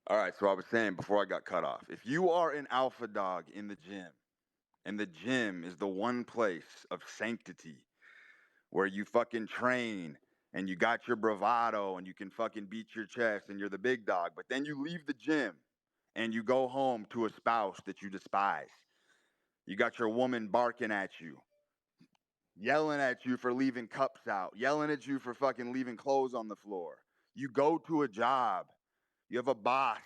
All right, so I was saying before I got cut off, if you are an alpha dog in the gym, and the gym is the one place of sanctity where you fucking train and you got your bravado and you can fucking beat your chest and you're the big dog, but then you leave the gym and you go home to a spouse that you despise. You got your woman barking at you, yelling at you for leaving cups out, yelling at you for fucking leaving clothes on the floor. You go to a job, you have a boss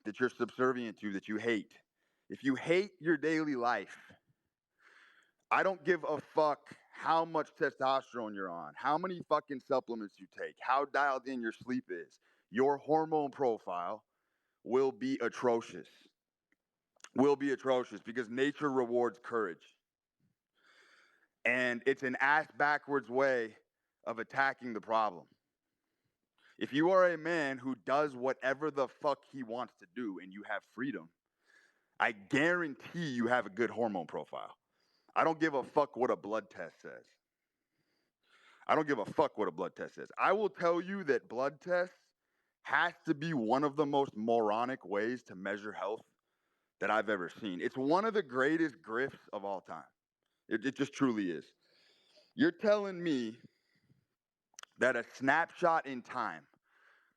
that you're subservient to that you hate. If you hate your daily life, I don't give a fuck how much testosterone you're on, how many fucking supplements you take, how dialed in your sleep is. Your hormone profile will be atrocious. Will be atrocious because nature rewards courage. And it's an ass backwards way of attacking the problem. If you are a man who does whatever the fuck he wants to do and you have freedom, I guarantee you have a good hormone profile. I don't give a fuck what a blood test says. I don't give a fuck what a blood test says. I will tell you that blood tests has to be one of the most moronic ways to measure health that I've ever seen. It's one of the greatest grifts of all time. It just truly is. You're telling me that a snapshot in time,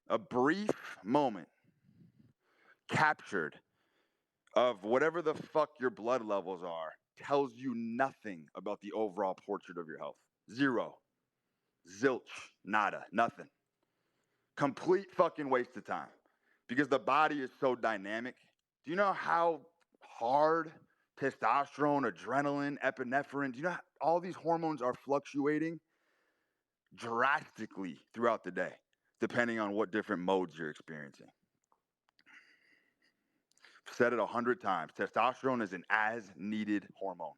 a brief moment captured of whatever the fuck your blood levels are, tells you nothing about the overall portrait of your health. Zero. Zilch. Nada. Nothing. Complete fucking waste of time because the body is so dynamic. Do you know how hard testosterone, adrenaline, epinephrine, do you know how all these hormones are fluctuating drastically throughout the day, depending on what different modes you're experiencing? I've said it 100 times. Testosterone is an as needed hormone.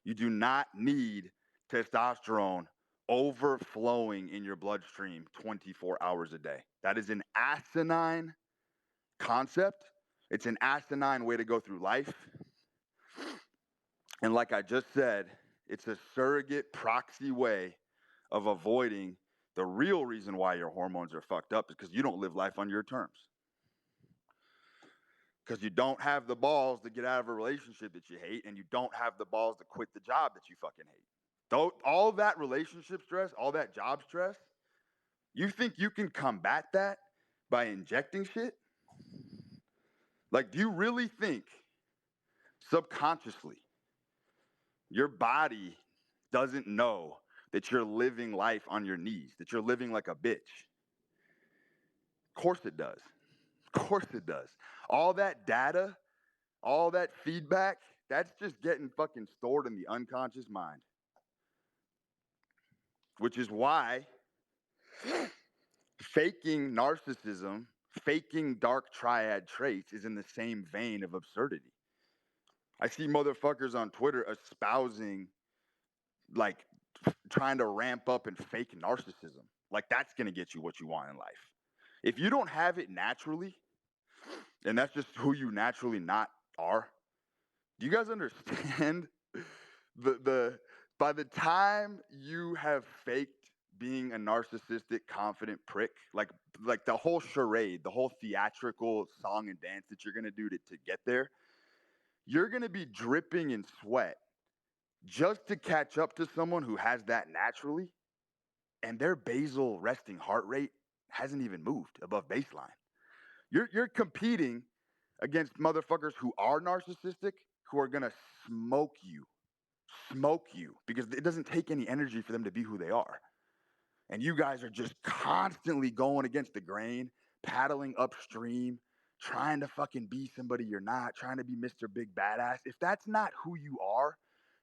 You do not need testosterone overflowing in your bloodstream 24 hours a day. That is an asinine concept. It's an asinine way to go through life. And like I just said, it's a surrogate proxy way of avoiding the real reason why your hormones are fucked up is because you don't live life on your terms. Because you don't have the balls to get out of a relationship that you hate, and you don't have the balls to quit the job that you fucking hate. All that relationship stress, all that job stress, you think you can combat that by injecting shit? Like, do you really think subconsciously your body doesn't know that you're living life on your knees, that you're living like a bitch? Of course it does. Of course it does. All that data, all that feedback, that's just getting fucking stored in the unconscious mind. Which is why faking narcissism, faking dark triad traits is in the same vein of absurdity. I see motherfuckers on Twitter espousing, like, trying to ramp up and fake narcissism. Like, that's going to get you what you want in life. If you don't have it naturally, and that's just who you naturally not are, do you guys understand the by the time you have faked being a narcissistic, confident prick, like the whole charade, the whole theatrical song and dance that you're gonna do to get there, you're gonna be dripping in sweat just to catch up to someone who has that naturally, and their basal resting heart rate hasn't even moved above baseline. You're competing against motherfuckers who are narcissistic, who are gonna smoke you, smoke you, because it doesn't take any energy for them to be who they are. And you guys are just constantly going against the grain, paddling upstream, trying to fucking be somebody you're not, trying to be Mr. Big Badass. If that's not who you are,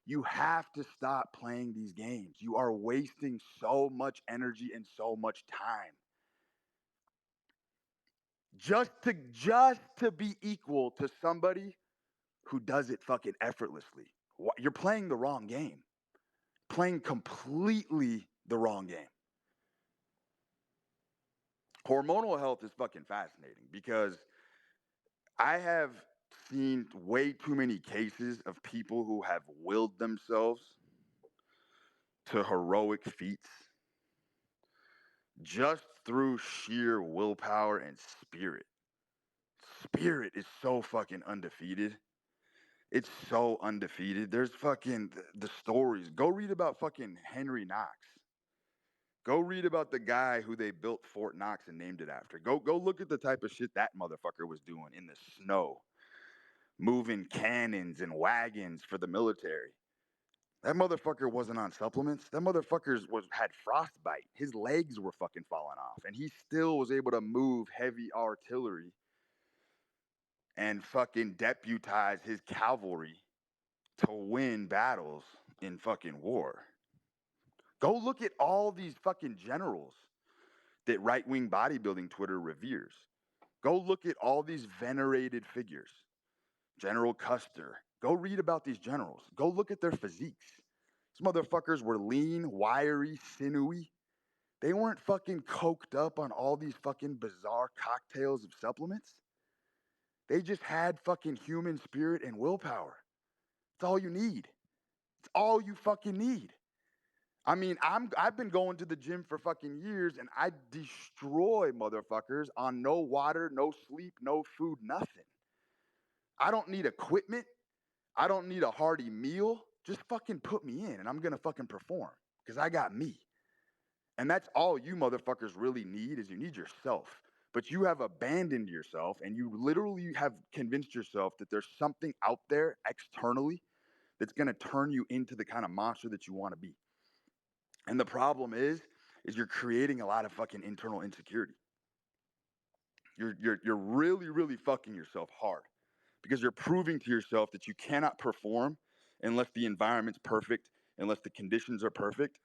you have to stop playing these games. You are wasting so much energy and so much time just to be equal to somebody who does it fucking effortlessly. You're playing the wrong game. Playing completely the wrong game. Hormonal health is fucking fascinating because I have seen way too many cases of people who have willed themselves to heroic feats just through sheer willpower and spirit. spirit is so fucking undefeated. It's so undefeated. There's fucking the stories. Go read about fucking Henry Knox. Go read about the guy who they built Fort Knox and named it after. Go look at the type of shit that motherfucker was doing in the snow, moving cannons and wagons for the military. That motherfucker wasn't on supplements. That motherfucker had frostbite. His legs were fucking falling off, and he still was able to move heavy artillery and fucking deputize his cavalry to win battles in fucking war. Go look at all these fucking generals that right wing bodybuilding Twitter reveres. Go look at all these venerated figures. General Custer. Go read about these generals. Go look at their physiques. These motherfuckers were lean, wiry, sinewy. They weren't fucking coked up on all these fucking bizarre cocktails of supplements. They just had fucking human spirit and willpower. It's all you need. It's all you fucking need. I mean, I've been going to the gym for fucking years and I destroy motherfuckers on no water, no sleep, no food, nothing. I don't need equipment. I don't need a hearty meal. Just fucking put me in and I'm gonna fucking perform because I got me. And that's all you motherfuckers really need is you need yourself. But you have abandoned yourself and you literally have convinced yourself that there's something out there externally that's gonna turn you into the kind of monster that you want to be. And the problem is you're creating a lot of fucking internal insecurity. You're really, really fucking yourself hard because you're proving to yourself that you cannot perform unless the environment's perfect, unless the conditions are perfect.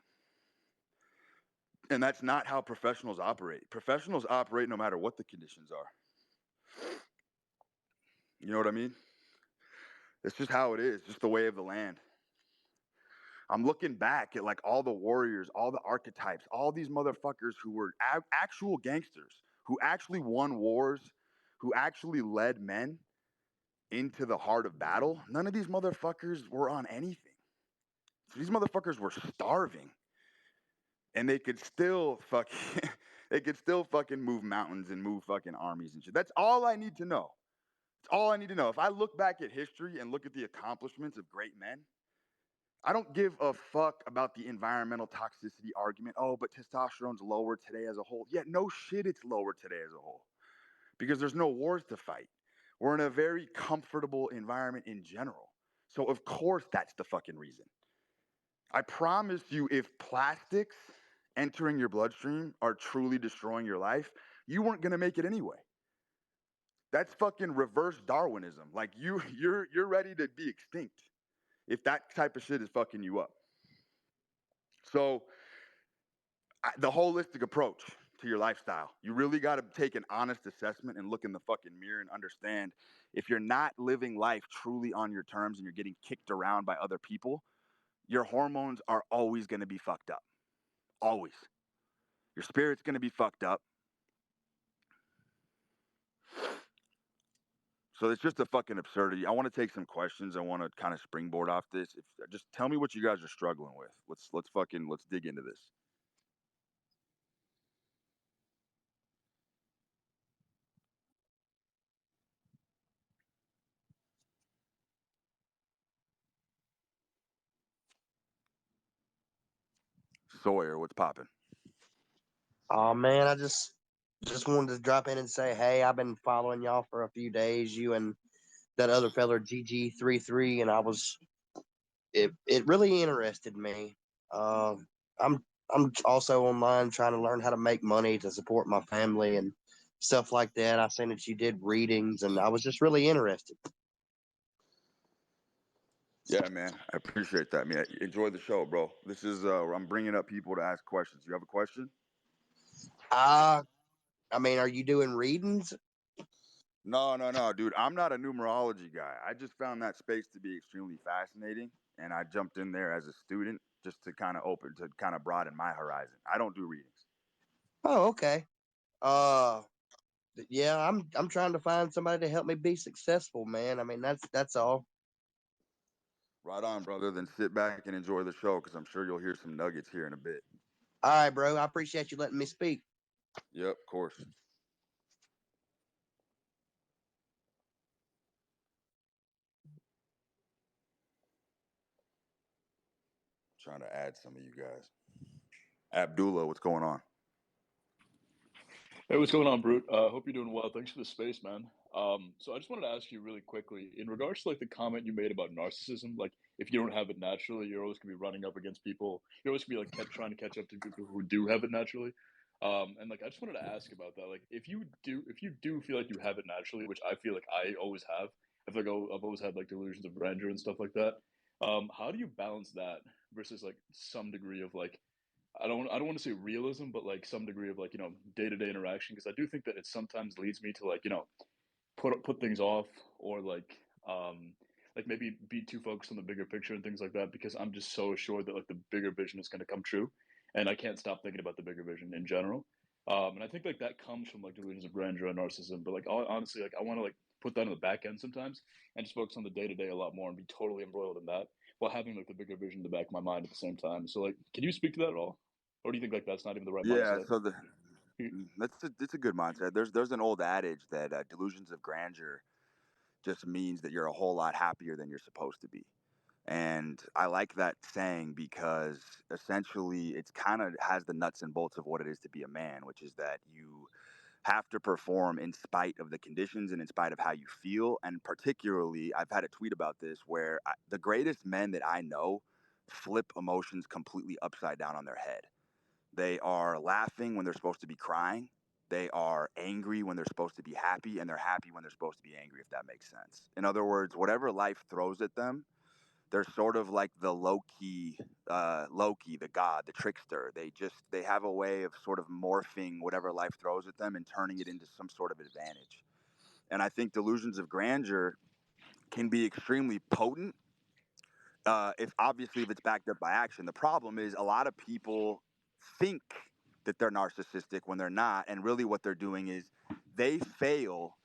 And that's not how professionals operate. Professionals operate no matter what the conditions are. You know what I mean? It's just how it is, just the way of the land. I'm looking back at like all the warriors, all the archetypes, all these motherfuckers who were actual gangsters, who actually won wars, who actually led men into the heart of battle. None of these motherfuckers were on anything. So these motherfuckers were starving, and they could still fucking they could still fucking move mountains and move fucking armies and shit. That's all I need to know. It's all I need to know. If I look back at history and look at the accomplishments of great men, I don't give a fuck about the environmental toxicity argument. Oh, but testosterone's lower today as a whole. Yeah, no shit, it's lower today as a whole because there's no wars to fight. We're in a very comfortable environment in general. So, of course, that's the fucking reason. I promise you, if plastics entering your bloodstream are truly destroying your life, you weren't gonna make it anyway. That's fucking reverse Darwinism. Like you're ready to be extinct if that type of shit is fucking you up. So the holistic approach to your lifestyle, you really got to take an honest assessment and look in the fucking mirror and understand if you're not living life truly on your terms and you're getting kicked around by other people, your hormones are always going to be fucked up. Always. Your spirit's going to be fucked up. So it's just a fucking absurdity. I want to take some questions. I want to kind of springboard off this. Just tell me what you guys are struggling with. Let's dig into this. Sawyer, what's popping? Oh man, I just wanted to drop in and say, hey, I've been following y'all for a few days, you and that other feller GG33, and it really interested me. I'm I'm also online trying to learn how to make money to support my family and stuff like that. I seen that you did readings, and I was just really interested. Yeah, man. I appreciate that, man. Enjoy the show, bro. This is I'm bringing up people to ask questions. You have a question? Uh, I mean, are you doing readings? No, dude. I'm not a numerology guy. I just found that space to be extremely fascinating, and I jumped in there as a student just to kind of broaden my horizon. I don't do readings. Oh, okay. Uh, yeah, I'm trying to find somebody to help me be successful, man. I mean, that's all. Right on, brother. Then sit back and enjoy the show because I'm sure you'll hear some nuggets here in a bit. All right, bro. I appreciate you letting me speak. Yep, of course. trying to add some of you guys. Abdullah, what's going on? Hey, what's going on, Brute? Hope you're doing well. Thanks for the space, man. So I just wanted to ask you really quickly, in regards to like the comment you made about narcissism, like if you don't have it naturally, you're always gonna be running up against people. You're always gonna be like trying to catch up to people who do have it naturally. And like I just wanted to ask about that. Like if you do feel like you have it naturally, which I feel like I always have. I feel like I've always had like delusions of grandeur and stuff like that. How do you balance that versus like some degree of like I don't want to say realism, but like some degree of like day to day interaction because I do think that it sometimes leads me to like put things off or like maybe be too focused on the bigger picture and things like that because I'm just so assured that like the bigger vision is going to come true, and I can't stop thinking about the bigger vision in general. And I think like that comes from like delusions of grandeur and narcissism. But like honestly, like I want to like put that on the back end sometimes and just focus on the day to day a lot more and be totally embroiled in that while having like the bigger vision in the back of my mind at the same time. So like, can you speak to that at all? Or do you think like that's not even the right Yeah, mindset? so it's a good mindset. There's an old adage that delusions of grandeur just means that you're a whole lot happier than you're supposed to be. And I like that saying because essentially it's kind of has the nuts and bolts of what it is to be a man, which is that you have to perform in spite of the conditions and in spite of how you feel. And particularly, I've had a tweet about this where the greatest men that I know flip emotions completely upside down on their head. They are laughing when they're supposed to be crying. They are angry when they're supposed to be happy, and they're happy when they're supposed to be angry, if that makes sense. In other words, whatever life throws at them, they're sort of like the Loki, the god, the trickster. They have a way of sort of morphing whatever life throws at them and turning it into some sort of advantage. And I think delusions of grandeur can be extremely potent if it's backed up by action. The problem is a lot of people think that they're narcissistic when they're not, and really what they're doing is they fail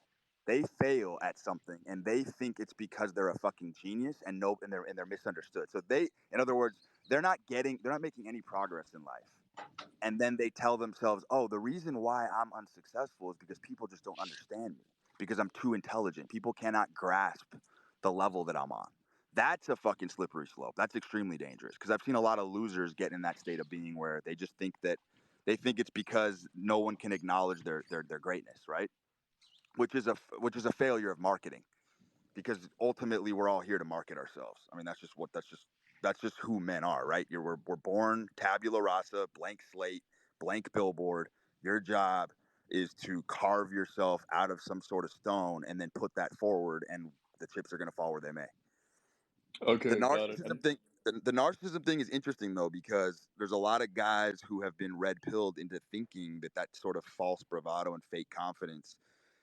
they fail at something and they think it's because they're a fucking genius and they're misunderstood. So in other words, they're not making any progress in life. And then they tell themselves, "Oh, the reason why I'm unsuccessful is because people just don't understand me because I'm too intelligent. People cannot grasp the level that I'm on." That's a fucking slippery slope. That's extremely dangerous because I've seen a lot of losers get in that state of being where they just think that they think it's because no one can acknowledge their greatness, right? Which is a failure of marketing because ultimately we're all here to market ourselves. I mean, that's just who men are, right? We're born tabula rasa, blank slate, blank billboard. Your job is to carve yourself out of some sort of stone and then put that forward, and the chips are going to fall where they may. The Okay, got it. narcissism thing, the narcissism thing is interesting though because there's a lot of guys who have been red pilled into thinking that sort of false bravado and fake confidence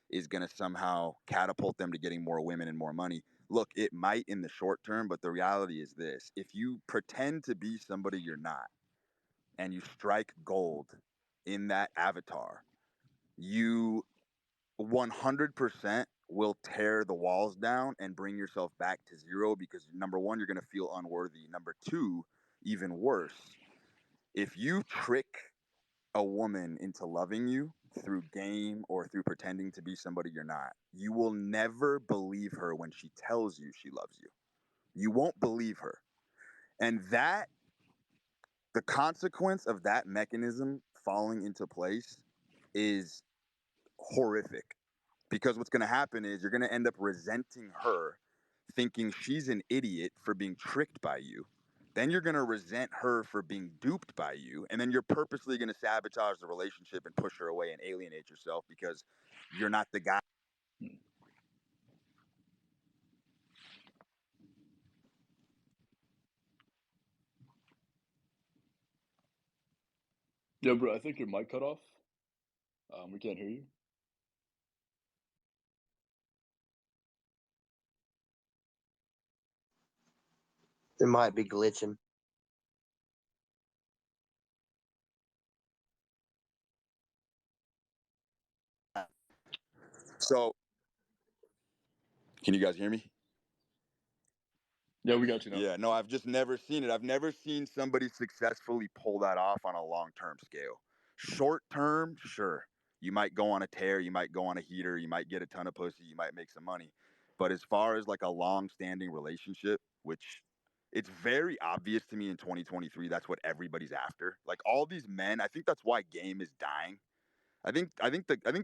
is going to somehow catapult them to getting more women and more money. Look, it might in the short term, but the reality is this: if you pretend to be somebody you're not and you strike gold in that avatar, you 100% will tear the walls down and bring yourself back to zero because number one, you're going to feel unworthy. Number two, even worse, if you trick a woman into loving you through game or through pretending to be somebody you're not, you will never believe her when she tells you she loves you. You won't believe her. And the consequence of that mechanism falling into place is horrific because what's going to happen is you're going to end up resenting her, thinking she's an idiot for being tricked by you. Then you're going to resent her for being duped by you. And then you're purposely going to sabotage the relationship and push her away and alienate yourself because you're not the guy. Yeah, bro, I think your mic cut off. We can't hear you. It might be glitching. So, can you guys hear me? Yeah, we got you now. Yeah, no, I've just never seen it. I've never seen somebody successfully pull that off on a long term scale. Short term, sure. You might go on a tear, you might go on a heater, you might get a ton of pussy, you might make some money. But as far as like a long standing relationship, which It's very obvious to me in 2023 that's what everybody's after. Like all these men, I think that's why game is dying. I think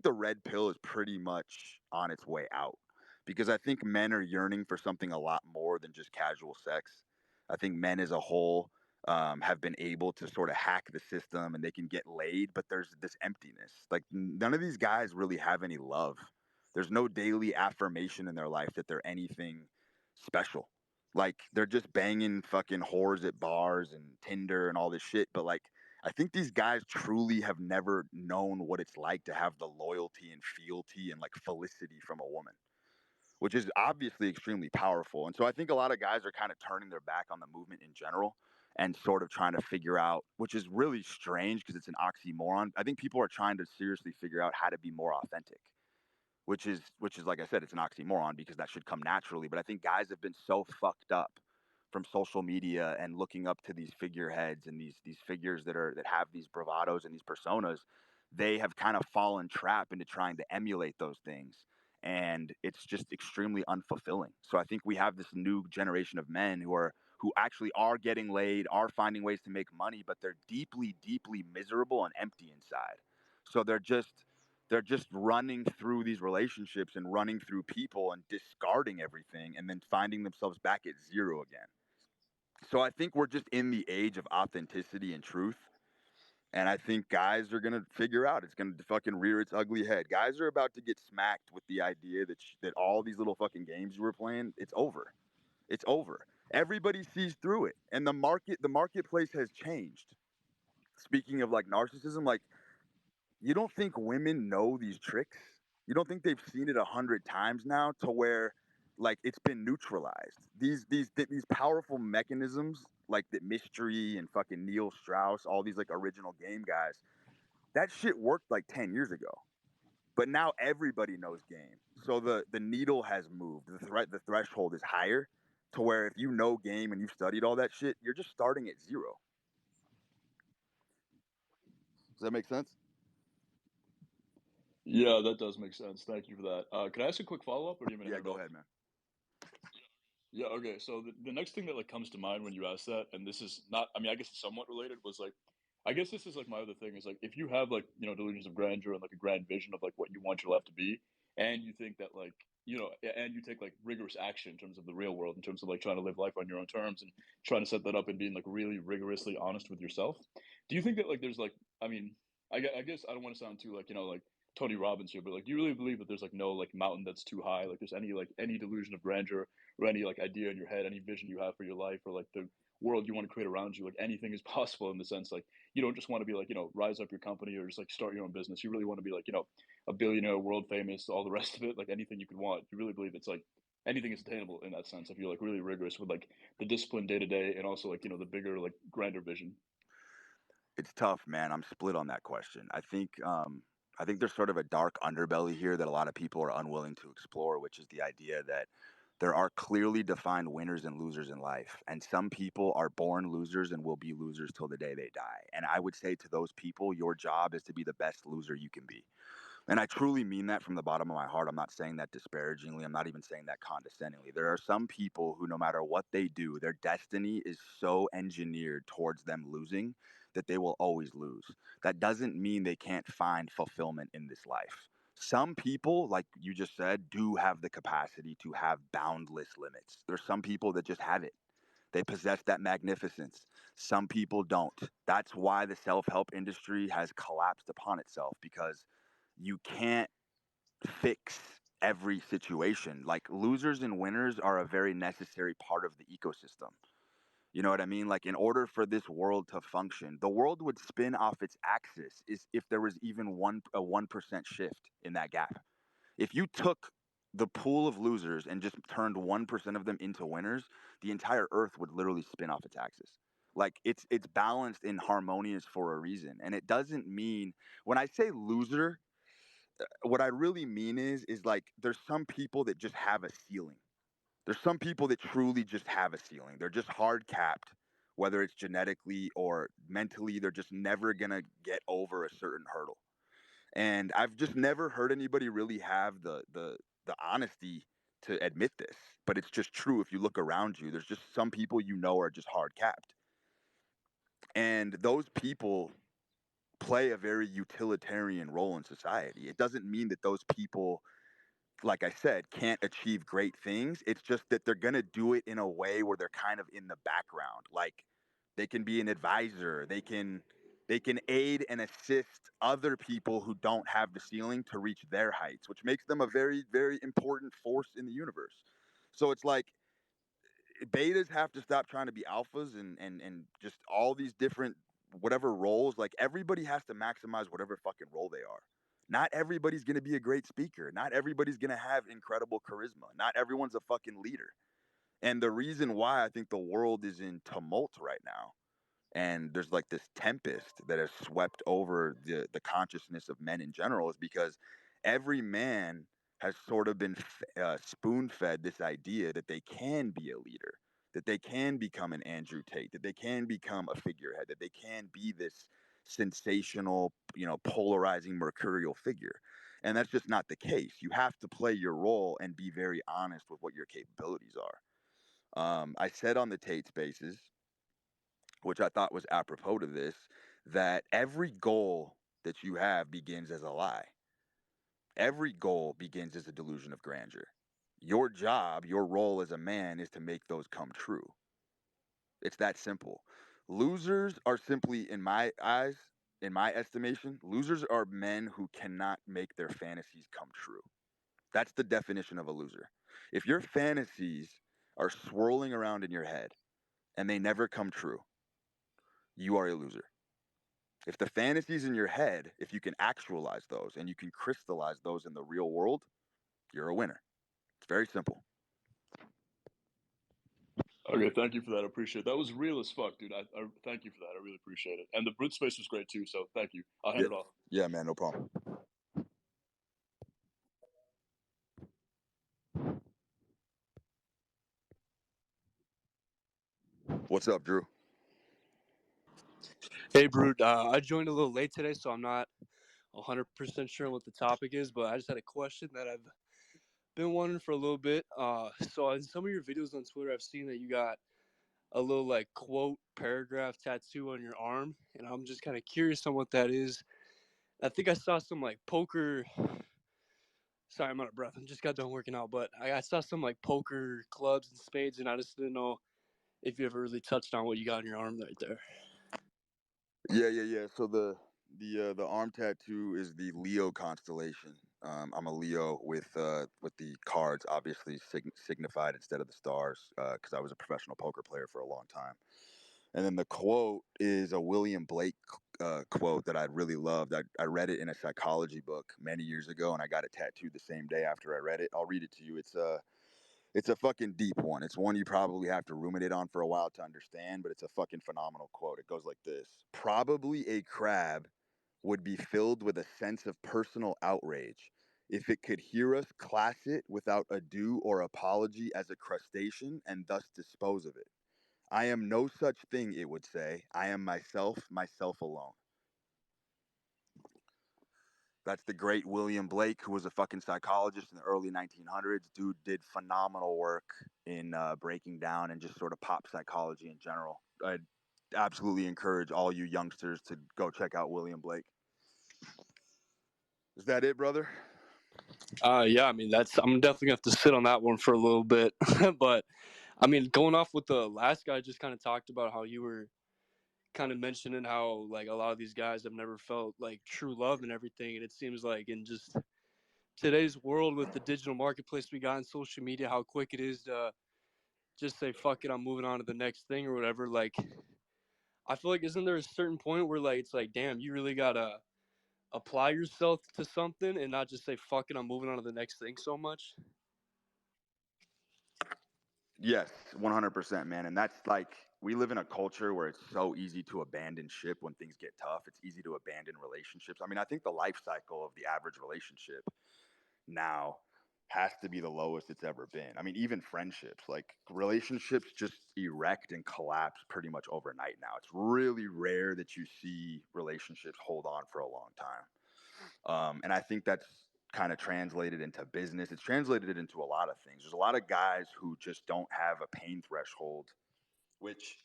the red pill is pretty much on its way out because I think men are yearning for something a lot more than just casual sex. I think men as a whole have been able to sort of hack the system and they can get laid, but there's this emptiness. Like none of these guys really have any love. There's no daily affirmation in their life that they're anything special. Like they're just banging fucking whores at bars and Tinder and all this shit, but like I think these guys truly have never known what it's like to have the loyalty and fealty and like felicity from a woman, which is obviously extremely powerful. And so I think a lot of guys are kind of turning their back on the movement in general and sort of trying to figure out, which is really strange because it's an oxymoron. I think people are trying to seriously figure out how to be more authentic, which is like I said, it's an oxymoron because that should come naturally. But I think guys have been so fucked up from social media and looking up to these figureheads and these figures that have these bravados and these personas, they have kind of fallen trap into trying to emulate those things. And it's just extremely unfulfilling. So I think we have this new generation of men who actually are getting laid, are finding ways to make money, but they're deeply, deeply miserable and empty inside. So they're just running through these relationships and running through people and discarding everything and then finding themselves back at zero again. So I think we're just in the age of authenticity and truth. And I think guys are gonna figure out it's gonna fucking rear its ugly head. Guys are about to get smacked with the idea that all these little fucking games you were playing, it's over. It's over. Everybody sees through it, and the marketplace has changed. Speaking of like narcissism, like you don't think women know these tricks? You don't think they've seen it 100 times now to where like it's been neutralized? These powerful mechanisms like the mystery and fucking Neil Strauss, all these like original game guys, that shit worked like 10 years ago. But now everybody knows game, so the needle has moved. The threshold is higher to where if you know game and you've studied all that shit, you're just starting at zero. Does that make sense? Yeah, that does make sense. Thank you for that. Can I ask a quick follow up, or do you want me to Yeah, head go off? ahead, man. Yeah, okay. So the next thing that like comes to mind when you ask that, and this is not, I mean, I guess it's somewhat related, was like, I guess this is like my other thing is like, if you have like, delusions of grandeur and like a grand vision of like what you want your life to be, and you think that like, and you take like rigorous action in terms of the real world, in terms of like trying to live life on your own terms and trying to set that up and being like really rigorously honest with yourself, do you think that like there's like, I mean, I guess I don't want to sound too like, like Tony Robbins here, but like, do you really believe that there's like no like mountain that's too high? Like, there's any delusion of grandeur or any like idea in your head, any vision you have for your life or like the world you want to create around you, like anything is possible in the sense like you don't just want to be like, rise up your company or just like start your own business. You really want to be like, a billionaire, world famous, all the rest of it, like anything you could want. You really believe it's like anything is attainable in that sense if you're like really rigorous with like the discipline day to day and also like, the bigger, like grander vision. It's tough, man. I'm split on that question. I think there's sort of a dark underbelly here that a lot of people are unwilling to explore, which is the idea that there are clearly defined winners and losers in life, and some people are born losers and will be losers till the day they die. And I would say to those people, your job is to be the best loser you can be. And I truly mean that from the bottom of my heart. I'm not saying that disparagingly. I'm not even saying that condescendingly. There are some people who, no matter what they do, their destiny is so engineered towards them losing that they will always lose. That doesn't mean they can't find fulfillment in this life. Some people, like you just said, do have the capacity to have boundless limits. There's some people that just have it. They possess that magnificence. Some people don't. That's why the self help industry has collapsed upon itself because you can't fix every situation. Like losers and winners are a very necessary part of the ecosystem. You know what I mean? Like in order for this world to function, the world would spin off its axis is if there was even 1% shift in that gap. If you took the pool of losers and just turned 1% of them into winners, the entire earth would literally spin off its axis. Like it's balanced and harmonious for a reason. And it doesn't mean when I say loser, what I really mean is like there's some people that just have a ceiling. There's some people that truly just have a ceiling. They're just hard capped, whether it's genetically or mentally. They're just never gonna get over a certain hurdle. And I've just never heard anybody really have the honesty to admit this, but it's just true. If you look around you, there's just some people are just hard capped, and those people play a very utilitarian role in society. It doesn't mean that those people, like I said, can't achieve great things. It's just that they're going to do it in a way where they're kind of in the background. Like they can be an advisor, they can aid and assist other people who don't have the ceiling to reach their heights, which makes them a very very important force in the universe. So it's like betas have to stop trying to be alphas and just all these different whatever roles. Like everybody has to maximize whatever fucking role they are. Not everybody's going to be a great speaker. Not everybody's going to have incredible charisma. Not everyone's a fucking leader. And the reason why I think the world is in tumult right now, and there's like this tempest that has swept over the consciousness of men in general, is because every man has sort of been spoon fed this idea that they can be a leader, that they can become an Andrew Tate, that they can become a figurehead, that they can be this sensational, polarizing mercurial figure. And that's just not the case. You have to play your role and be very honest with what your capabilities are. I said on the Tate Spaces, which I thought was apropos to this, that every goal that you have begins as a lie. Every goal begins as a delusion of grandeur. Your job, your role as a man is to make those come true. It's that simple. Losers are simply, in my eyes, in my estimation, losers are men who cannot make their fantasies come true. That's the definition of a loser. If your fantasies are swirling around in your head and they never come true, you are a loser. If the fantasies in your head, if you can actualize those and you can crystallize those in the real world, you're a winner. It's very simple. Okay, thank you for that. I appreciate it. That was real as fuck, dude. I thank you for that. I really appreciate it. And the brute space was great too. So thank you. I'll hand Yeah, it off. yeah, man, no problem. What's up, Drew? Hey, Brute. I joined a little late today, so I'm not 100% sure what the topic is, but I just had a question that I've been wondering for a little bit. So in some of your videos on Twitter, I've seen that you got a little like quote paragraph tattoo on your arm, and I'm just kind of curious on what that is. I think I saw some like poker. Sorry, I'm out of breath. I just got done working out, but I saw some like poker clubs and spades, and I just didn't know if you ever really touched on what you got on your arm right there. Yeah. So the arm tattoo is the Leo constellation. I'm a Leo with the cards obviously signified instead of the stars because I was a professional poker player for a long time. And then the quote is a William Blake quote that I really loved. I read it in a psychology book many years ago, and I got it tattooed the same day after I read it. I'll read it to you. It's a fucking deep one. It's one you probably have to ruminate on for a while to understand, but it's a fucking phenomenal quote. It goes like this: probably a crab would be filled with a sense of personal outrage if it could hear us class it without ado or apology as a crustacean and thus dispose of it. I am no such thing, it would say. I am myself, myself alone. That's the great William Blake, who was a fucking psychologist in the early 1900s. Dude did phenomenal work in breaking down and just sort of pop psychology in general. I'd absolutely encourage all you youngsters to go check out William Blake. Is that it, brother? Yeah, I mean I'm definitely gonna have to sit on that one for a little bit, but I mean, going off what the last guy just kind of talked about, how you were kind of mentioning how like a lot of these guys have never felt like true love and everything, and it seems like in just today's world with the digital marketplace we got in social media, how quick it is to just say fuck it, I'm moving on to the next thing or whatever. Like, I feel like isn't there a certain point where like it's like, damn, you really gotta apply yourself to something and not just say fuck it, I'm moving on to the next thing so much. Yes, 100%, man. And that's like, we live in a culture where it's so easy to abandon ship when things get tough. It's easy to abandon relationships. I mean, I think the life cycle of the average relationship now has to be the lowest it's ever been. I mean, even friendships, like relationships just erect and collapse pretty much overnight now. It's really rare that you see relationships hold on for a long time. And I think that's kind of translated into business. It's translated into a lot of things. There's a lot of guys who just don't have a pain threshold, which,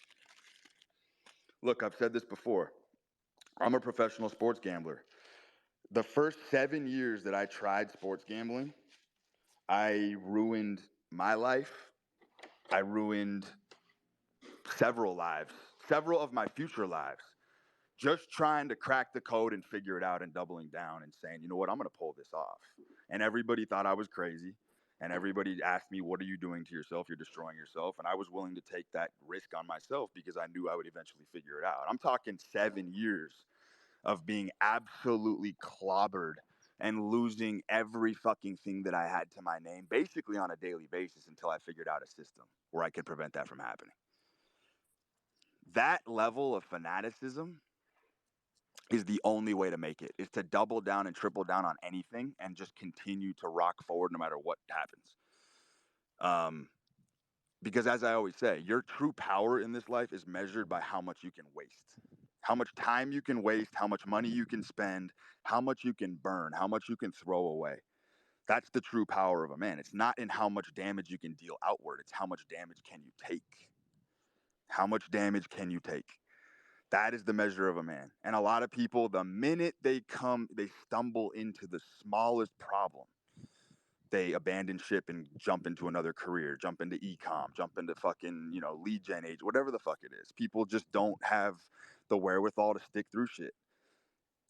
look, I've said this before. I'm a professional sports gambler. The first 7 years that I tried sports gambling, I ruined my life. I ruined several lives, several of my future lives, just trying to crack the code and figure it out and doubling down and saying, you know what, I'm going to pull this off. And everybody thought I was crazy. And everybody asked me, what are you doing to yourself? You're destroying yourself. And I was willing to take that risk on myself because I knew I would eventually figure it out. I'm talking 7 years of being absolutely clobbered and losing every fucking thing that I had to my name basically on a daily basis until I figured out a system where I could prevent that from happening. That level of fanaticism is the only way to make it, is to double down and triple down on anything and just continue to rock forward no matter what happens. Because as I always say, your true power in this life is measured by how much you can waste, how much time you can waste, how much money you can spend, how much you can burn, how much you can throw away. That's the true power of a man. It's not in how much damage you can deal outward. It's how much damage can you take. How much damage can you take? That is the measure of a man. And a lot of people, the minute they stumble into the smallest problem, they abandon ship and jump into another career, jump into e-com, jump into fucking, lead gen age, whatever the fuck it is. People just don't have the wherewithal to stick through shit.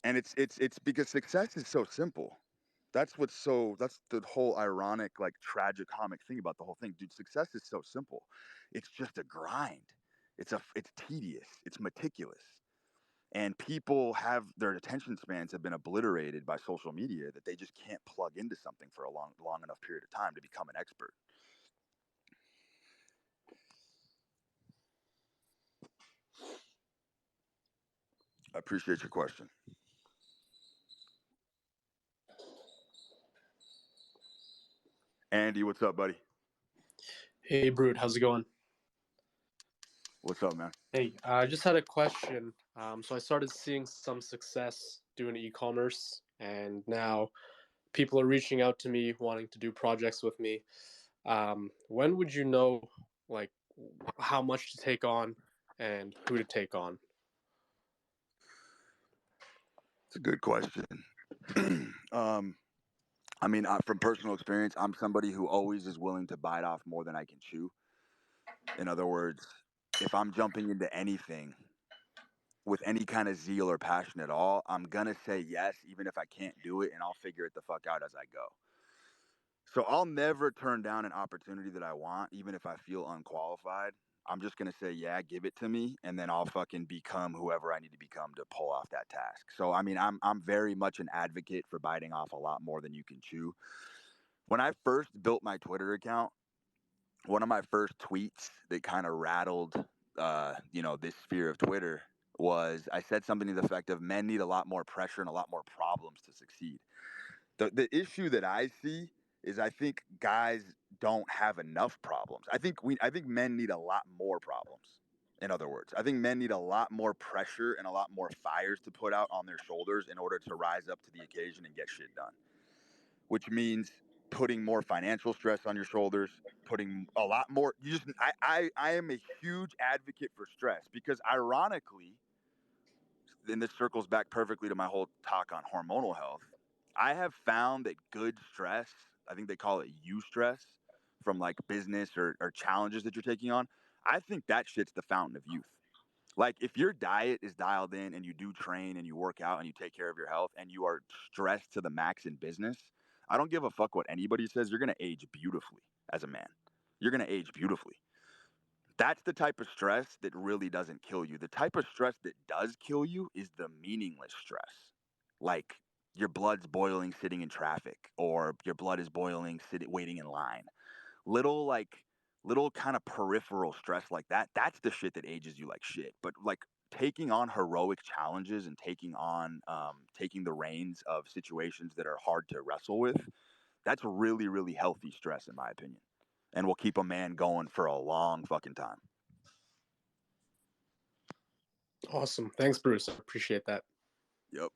And it's because success is so simple. That's the whole ironic, like tragicomic thing about the whole thing. Dude, success is so simple. It's just a grind. It's tedious. It's meticulous. And people their attention spans have been obliterated by social media that they just can't plug into something for a long enough period of time to become an expert. I appreciate your question. Andy, what's up, buddy? Hey, Brute, how's it going? What's up, man? Hey, I just had a question. So I started seeing some success doing e-commerce, and now people are reaching out to me wanting to do projects with me. When would you know, like, how much to take on and who to take on? It's a good question. I mean, from personal experience, I'm somebody who always is willing to bite off more than I can chew. In other words, if I'm jumping into anything with any kind of zeal or passion at all, I'm going to say yes, even if I can't do it, and I'll figure it the fuck out as I go. So I'll never turn down an opportunity that I want, even if I feel unqualified. I'm just going to say, yeah, give it to me, and then I'll fucking become whoever I need to become to pull off that task. So, I mean, I'm very much an advocate for biting off a lot more than you can chew. When I first built my Twitter account, one of my first tweets that kind of rattled, this sphere of Twitter was I said something to the effect of men need a lot more pressure and a lot more problems to succeed. The issue that I see is I think guys don't have enough problems. I think men need a lot more problems. In other words, I think men need a lot more pressure and a lot more fires to put out on their shoulders in order to rise up to the occasion and get shit done. Which means putting more financial stress on your shoulders, putting a lot more. I am a huge advocate for stress because ironically, and this circles back perfectly to my whole talk on hormonal health. I have found that good stress, I think they call it eustress, from like business or challenges that you're taking on. I think that shit's the fountain of youth. Like if your diet is dialed in and you do train and you work out and you take care of your health and you are stressed to the max in business, I don't give a fuck what anybody says. You're going to age beautifully as a man. You're going to age beautifully. That's the type of stress that really doesn't kill you. The type of stress that does kill you is the meaningless stress. Like your blood's boiling sitting in traffic, or your blood is boiling waiting in line. Little little kind of peripheral stress like that. That's the shit that ages you like shit. But like taking on heroic challenges and taking the reins of situations that are hard to wrestle with, that's really, really healthy stress in my opinion. And will keep a man going for a long fucking time. Awesome. Thanks, Bruce. I appreciate that. Yep.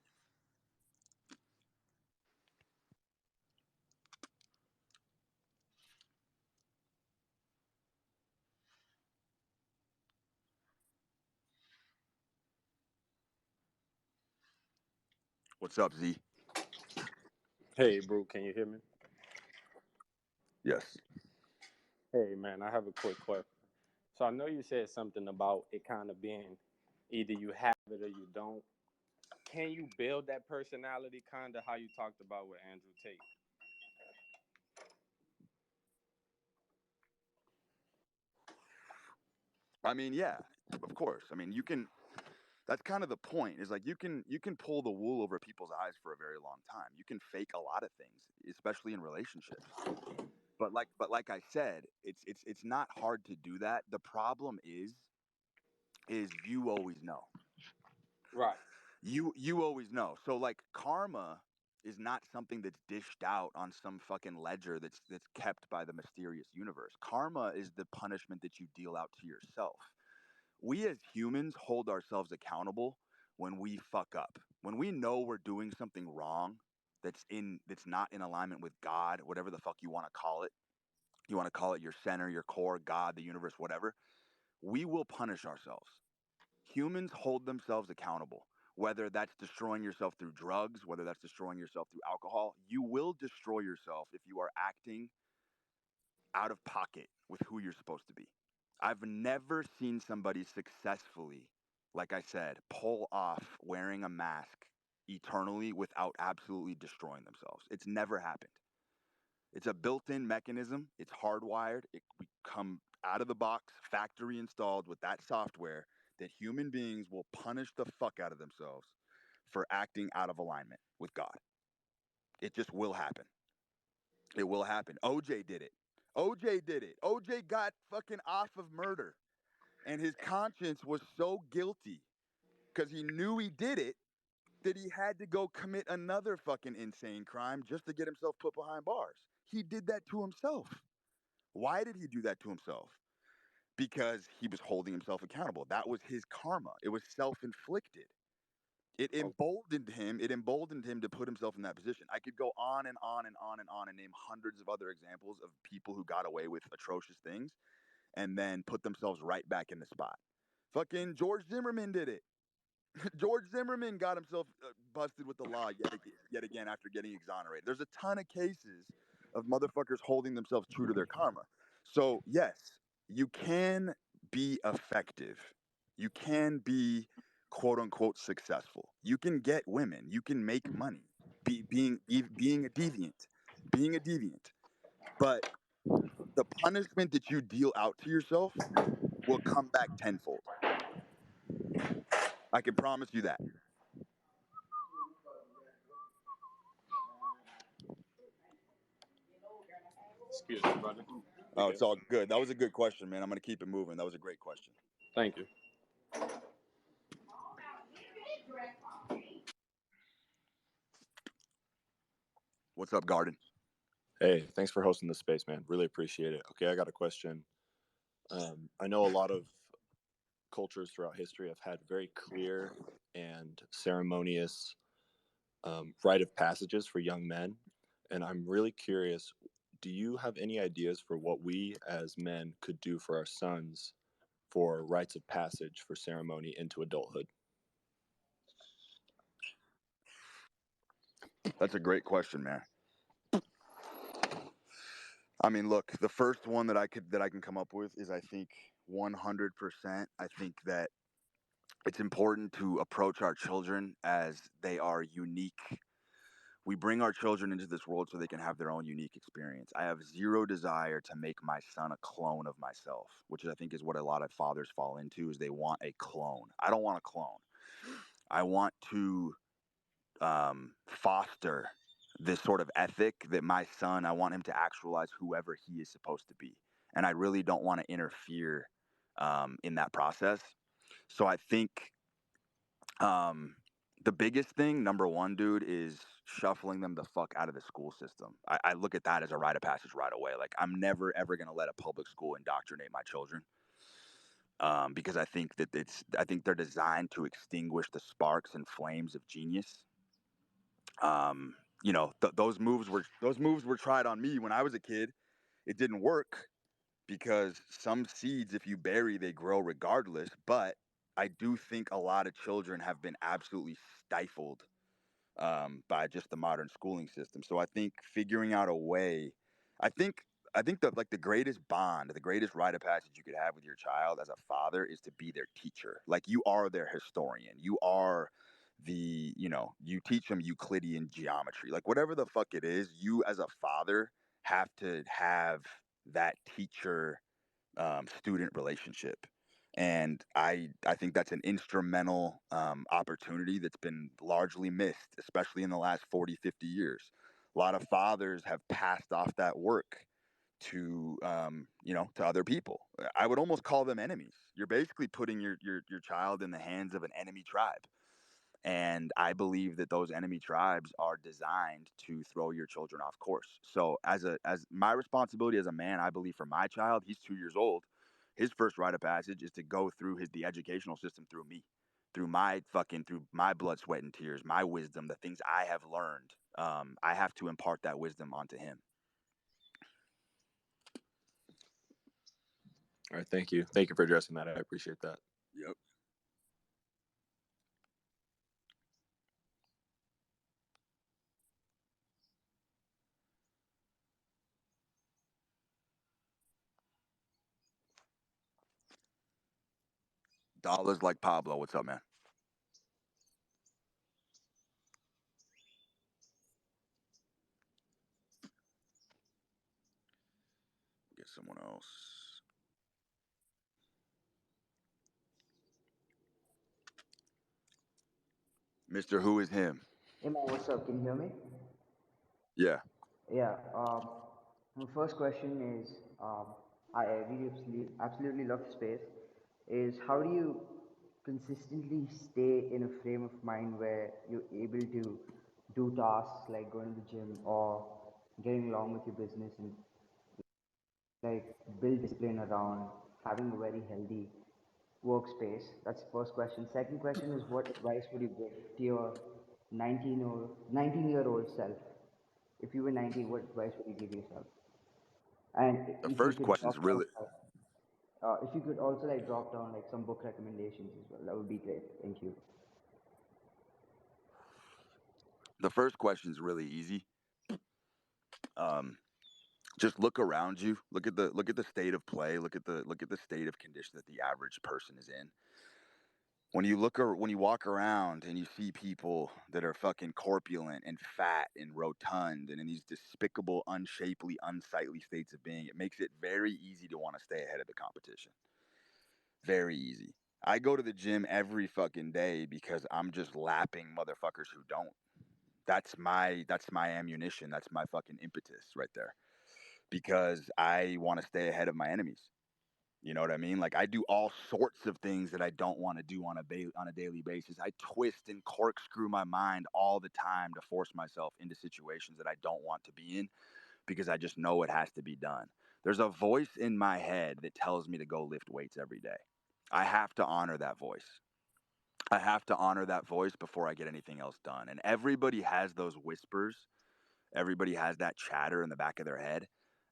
What's up, Z? Hey, bro, can you hear me? Yes. Hey, man, I have a quick question. So I know you said something about it kind of being either you have it or you don't. Can you build that personality kind of how you talked about with Andrew Tate? I mean, yeah, of course. I mean, you can. That's kind of the point. Is like you can pull the wool over people's eyes for a very long time. You can fake a lot of things, especially in relationships. But like I said, it's not hard to do that. The problem is you always know. Right. You always know. So like karma is not something that's dished out on some fucking ledger that's kept by the mysterious universe. Karma is the punishment that you deal out to yourself. We as humans hold ourselves accountable when we fuck up. When we know we're doing something wrong that's not in alignment with God, whatever the fuck you want to call it. You want to call it your center, your core, God, the universe, whatever. We will punish ourselves. Humans hold themselves accountable. Whether that's destroying yourself through drugs, whether that's destroying yourself through alcohol, you will destroy yourself if you are acting out of pocket with who you're supposed to be. I've never seen somebody successfully, like I said, pull off wearing a mask eternally without absolutely destroying themselves. It's never happened. It's a built-in mechanism. It's hardwired. We come out of the box, factory installed with that software that human beings will punish the fuck out of themselves for acting out of alignment with God. It just will happen. It will happen. OJ did it. OJ did it. OJ got fucking off of murder, and his conscience was so guilty because he knew he did it that he had to go commit another fucking insane crime just to get himself put behind bars. He did that to himself. Why did he do that to himself? Because he was holding himself accountable. That was his karma. It was self-inflicted. It Oh, emboldened him. It emboldened him to put himself in that position. I could go on and on and on and on and name hundreds of other examples of people who got away with atrocious things and then put themselves right back in the spot. Fucking George Zimmerman did it. George Zimmerman got himself busted with the law yet again after getting exonerated. There's a ton of cases of motherfuckers holding themselves true to their karma. So, yes, you can be effective. You can be quote unquote successful. You can get women. You can make money. Being a deviant. Being a deviant. But the punishment that you deal out to yourself will come back tenfold. I can promise you that. excuse me, brother. You Oh, good? it's all good. That was a good question, man. I'm going to keep it moving. That was a great question. Thank you. What's up, Garden? Hey, thanks for hosting this space, man. Really appreciate it. Okay, I got a question. I know a lot of cultures throughout history have had very clear and ceremonious rite of passages for young men. And I'm really curious, do you have any ideas for what we as men could do for our sons for rites of passage for ceremony into adulthood? That's a great question, man. I mean, look, the first one that I can come up with is I think 100%. I think that it's important to approach our children as they are unique. We bring our children into this world so they can have their own unique experience. I have zero desire to make my son a clone of myself, which I think is what a lot of fathers fall into is they want a clone. I don't want a clone. I want to foster this sort of ethic that my son, I want him to actualize whoever he is supposed to be. And I really don't want to interfere in that process. So I think the biggest thing, number one, dude, is shuffling them the fuck out of the school system. I look at that as a rite of passage right away. Like, I'm never, ever going to let a public school indoctrinate my children. Because I think that I think they're designed to extinguish the sparks and flames of genius. Um, those moves were tried on me when I was a kid. It didn't work because some seeds, if you bury, they grow regardless. But I do think a lot of children have been absolutely stifled by just the modern schooling system. So I think figuring out a way, I think I think that like the greatest bond, the greatest rite of passage you could have with your child as a father is to be their teacher. Like you are their historian. You are you teach them Euclidean geometry. Like whatever the fuck it is, you as a father have to have that teacher student relationship. And I think that's an instrumental opportunity that's been largely missed, especially in the last 40, 50 years. A lot of fathers have passed off that work to to other people. I would almost call them enemies. You're basically putting your child in the hands of an enemy tribe. And I believe that those enemy tribes are designed to throw your children off course. So as my responsibility as a man, I believe for my child, he's 2 years old. His first rite of passage is to go through the educational system through me, through my blood, sweat, and tears, my wisdom, the things I have learned. I have to impart that wisdom onto him. All right, thank you. Thank you for addressing that. I appreciate that. Yep. Dollars like Pablo. What's up, man? Get someone else. Mr. Who is him? Hey man, what's up? Can you hear me? Yeah. Yeah. My first question is, I really absolutely love space. Is how do you consistently stay in a frame of mind where you're able to do tasks like going to the gym or getting along with your business and like build discipline around having a very healthy workspace? That's the first question. Second question is, what advice would you give to your 19-year-old self? If you were 19, what advice would you give yourself? And The if you first could question's drop down, really if you could also like drop down like some book recommendations as well, that would be great. Thank you. the first question's really easy. Um, just look around you. Look at the state of play. Look at the state of condition that the average person is in. When you walk around and you see people that are fucking corpulent and fat and rotund and in these despicable, unshapely, unsightly states of being, it makes it very easy to want to stay ahead of the competition. Very easy. I go to the gym every fucking day because I'm just lapping motherfuckers who don't. That's my ammunition. That's my fucking impetus right there. Because I want to stay ahead of my enemies. You know what I mean? Like I do all sorts of things that I don't want to do on a daily basis. I twist and corkscrew my mind all the time to force myself into situations that I don't want to be in because I just know it has to be done. There's a voice in my head that tells me to go lift weights every day. I have to honor that voice. I have to honor that voice before I get anything else done. And everybody has those whispers. Everybody has that chatter in the back of their head.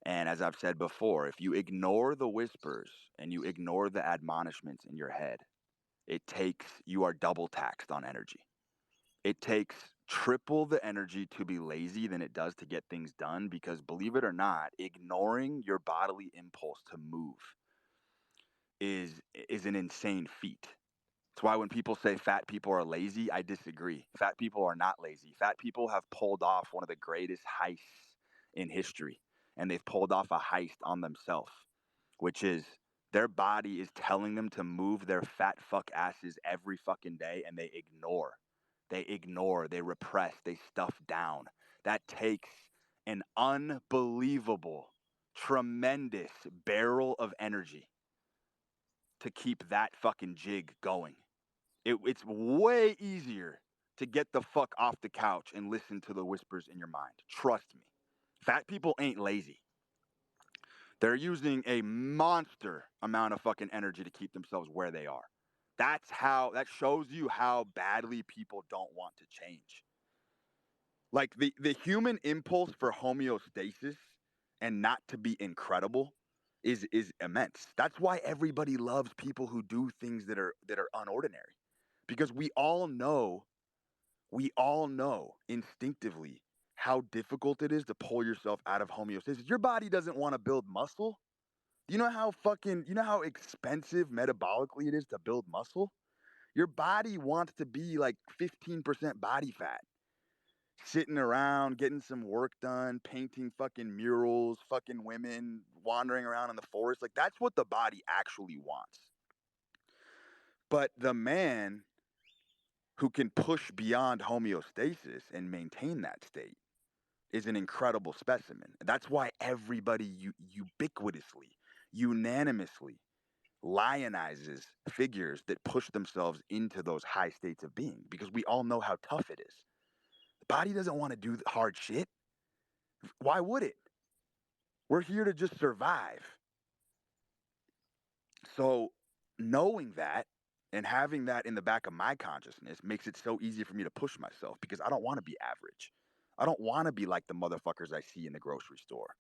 And as I've said before, if you ignore the whispers and you ignore the admonishments in your head, you are double taxed on energy. It takes triple the energy to be lazy than it does to get things done because believe it or not, ignoring your bodily impulse to move is an insane feat. That's why when people say fat people are lazy, I disagree. Fat people are not lazy. Fat people have pulled off one of the greatest heists in history, and they've pulled off a heist on themselves, which is their body is telling them to move their fat fuck asses every fucking day, and they ignore. They repress, they stuff down. That takes an unbelievable, tremendous barrel of energy to keep that fucking jig going. It's way easier to get the fuck off the couch and listen to the whispers in your mind. Trust me. Fat people ain't lazy. They're using a monster amount of fucking energy to keep themselves where they are. That shows you how badly people don't want to change. Like the human impulse for homeostasis and not to be incredible is immense. That's why everybody loves people who do things that are unordinary. Because We all know instinctively how difficult it is to pull yourself out of homeostasis. Your body doesn't want to build muscle. Do you know how expensive metabolically it is to build muscle? Your body wants to be like 15% body fat, sitting around, getting some work done, painting fucking murals, fucking women, wandering around in the forest. Like, that's what the body actually wants. But the man who can push beyond homeostasis and maintain that state is an incredible specimen. That's why everybody ubiquitously, unanimously lionizes figures that push themselves into those high states of being, because we all know how tough it is. The body doesn't want to do hard shit. Why would it? We're here to just survive. So knowing that and having that in the back of my consciousness makes it so easy for me to push myself, because I don't want to be average. I don't want to be like the motherfuckers I see in the grocery store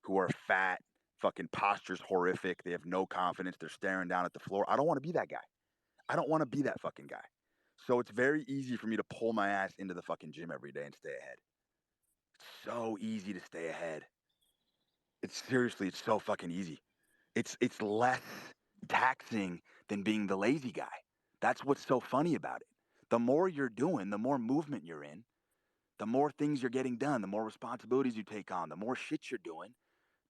who are fat, fucking posture's horrific. They have no confidence. They're staring down at the floor. I don't want to be that guy. I don't want to be that fucking guy. So it's very easy for me to pull my ass into the fucking gym every day and stay ahead. It's so easy to stay ahead. It's so fucking easy. It's less taxing than being the lazy guy. That's what's so funny about it. The more you're doing, the more movement you're in, the more things you're getting done, the more responsibilities you take on, the more shit you're doing.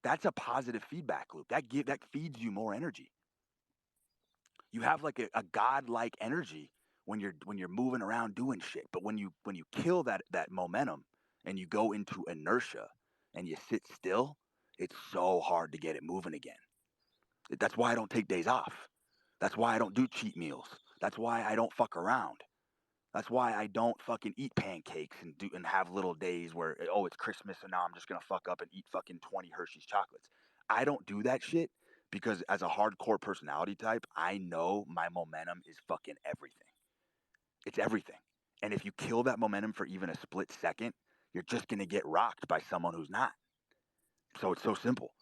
That's a positive feedback loop. That feeds you more energy. You have like a godlike energy when you're moving around doing shit. But when you kill that momentum and you go into inertia and you sit still, it's so hard to get it moving again. That's why I don't take days off. That's why I don't do cheat meals. That's why I don't fuck around. That's why I don't fucking eat pancakes and have little days where, oh, it's Christmas and now I'm just gonna fuck up and eat fucking 20 Hershey's chocolates. I don't do that shit because as a hardcore personality type, I know my momentum is fucking everything. It's everything. And if you kill that momentum for even a split second, you're just gonna get rocked by someone who's not. So it's so simple.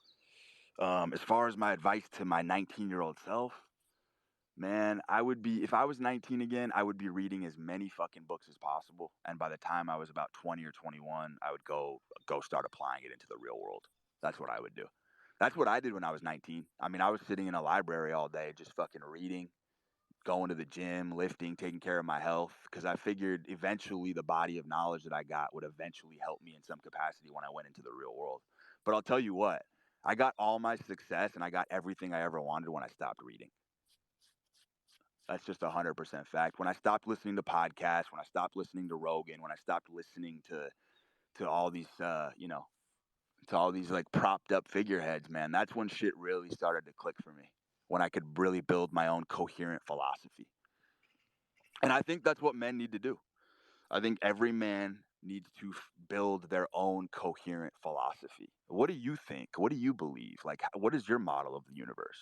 As far as my advice to my 19-year-old self, man, if I was 19 again, I would be reading as many fucking books as possible. And by the time I was about 20 or 21, I would go start applying it into the real world. That's what I would do. That's what I did when I was 19. I mean, I was sitting in a library all day, just fucking reading, going to the gym, lifting, taking care of my health, because I figured eventually the body of knowledge that I got would eventually help me in some capacity when I went into the real world. But I'll tell you what, I got all my success and I got everything I ever wanted when I stopped reading. That's just 100% fact. When I stopped listening to podcasts, when I stopped listening to Rogan, when I stopped listening to all these, to all these like propped up figureheads, man, that's when shit really started to click for me. When I could really build my own coherent philosophy. And I think that's what men need to do. I think every man needs to build their own coherent philosophy. What do you think? What do you believe? Like, what is your model of the universe?